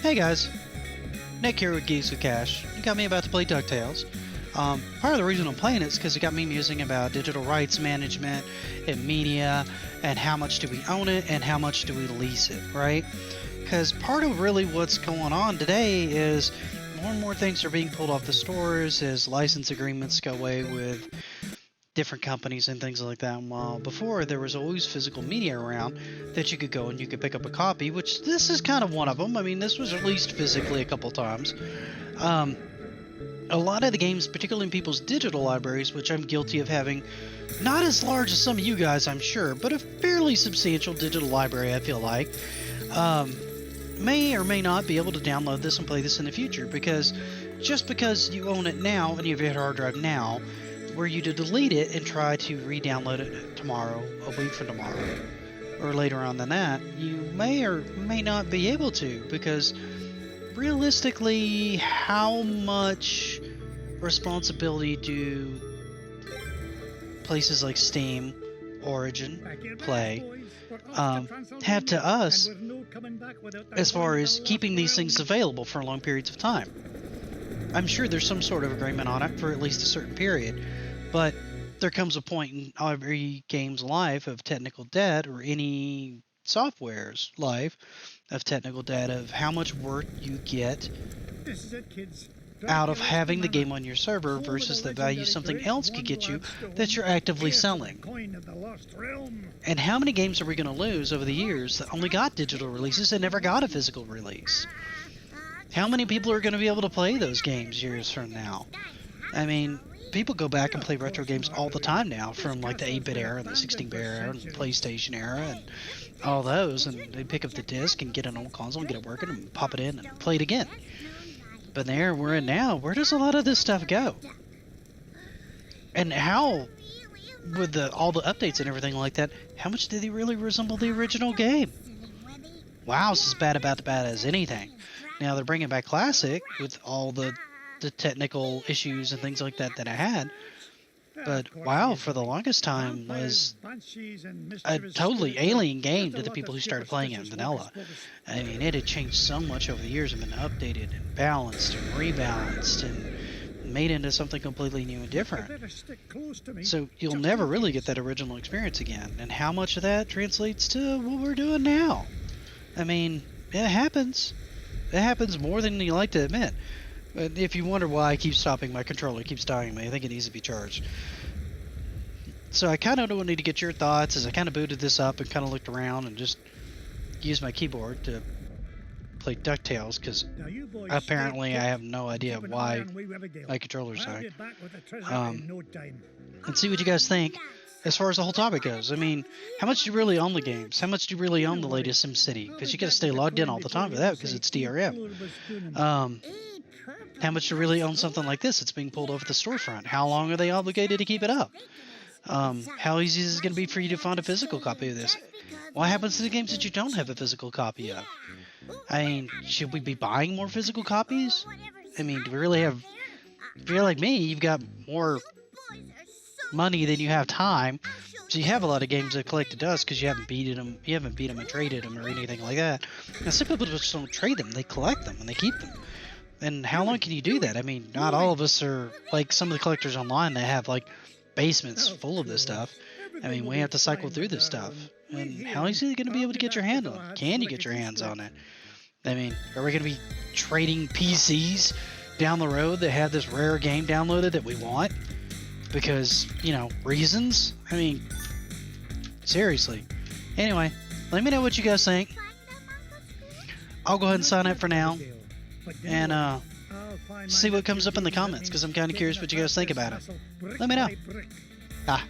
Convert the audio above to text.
Hey guys, Nick here with Geeks with Cash. You got me about to play Ducktales. Part of the reason I'm playing it is because it got me musing about digital rights management and media, and how much do we own it and how much do we lease it, right? Because part of really what's going on today is more and more things are being pulled off the stores as license agreements go away with different companies and things like that. While before there was always physical media around that you could go and you could pick up a copy, which this is kind of one of them. I mean, this was released physically a couple times. A lot of the games, particularly in people's digital libraries, which I'm guilty of having, not as large as some of you guys, I'm sure, but a fairly substantial digital library, I feel like, may or may not be able to download this and play this in the future, because just because you own it now and you have your hard drive now, were you to delete it and try to re-download it tomorrow, a week from tomorrow, or later on than that, you may or may not be able to, because realistically, how much responsibility do places like Steam, Origin, Play have to us as far as keeping these things available for long periods of time? I'm sure there's some sort of agreement on it for at least a certain period, but there comes a point in every game's life of technical debt, or any software's life of technical debt, of how much worth you get out of having the game on your server versus the value something else could get you that you're actively selling. And how many games are we going to lose over the years that only got digital releases and never got a physical release? How many people are going to be able to play those games years from now? I mean, people go back and play retro games all the time now, from like the 8-bit era and the 16-bit era and the PlayStation era and all those, and they pick up the disc and get an old console and get it working and pop it in and play it again. But the era we're in now, where does a lot of this stuff go? And how, with all the updates and everything like that, how much do they really resemble the original game? WoW is as bad as anything. Now they're bringing back Classic with all the technical issues and things like that I had, but WoW for the longest time was a totally alien game to the people who started playing it in vanilla. I mean, it had changed so much over the years and been updated and balanced and rebalanced and made into something completely new and different. So you'll never really get that original experience again. And how much of that translates to what we're doing now? I mean, it happens. It happens more than you like to admit. But if you wonder why I keep stopping, my controller keeps dying me, I think it needs to be charged. So I kind of need to get your thoughts as I kind of booted this up and kind of looked around and just used my keyboard to play Ducktales, because apparently I have no idea why my controller's dying. And see what you guys think as far as the whole topic goes. I mean, how much do you really own the games? How much do you really own the latest SimCity? Because you got to stay logged in all the time for that, because it's DRM. How much do you really own something like this? It's being pulled off the storefront. How long are they obligated to keep it up? How easy is it going to be for you to find a physical copy of this? What happens to the games that you don't have a physical copy of? I mean, should we be buying more physical copies? I mean, do we really have... If you're like me, you've got more money than you have time, so you have a lot of games that collect to dust because you haven't beat them and traded them or anything like that. Now, some people just don't trade them; they collect them and they keep them. And how long can you do that? I mean, not all of us are like some of the collectors online that have like basements full of this stuff. I mean, we have to cycle through this stuff. And how easy are you going to be able to get your hand on it? Can you get your hands on it? I mean, are we going to be trading PCs down the road that have this rare game downloaded that we want? Because, you know, reasons? I mean, seriously. Anyway, let me know what you guys think. I'll go ahead and sign up for now. And see what comes up in the comments, because I'm kind of curious what you guys think about it. Let me know. Bye.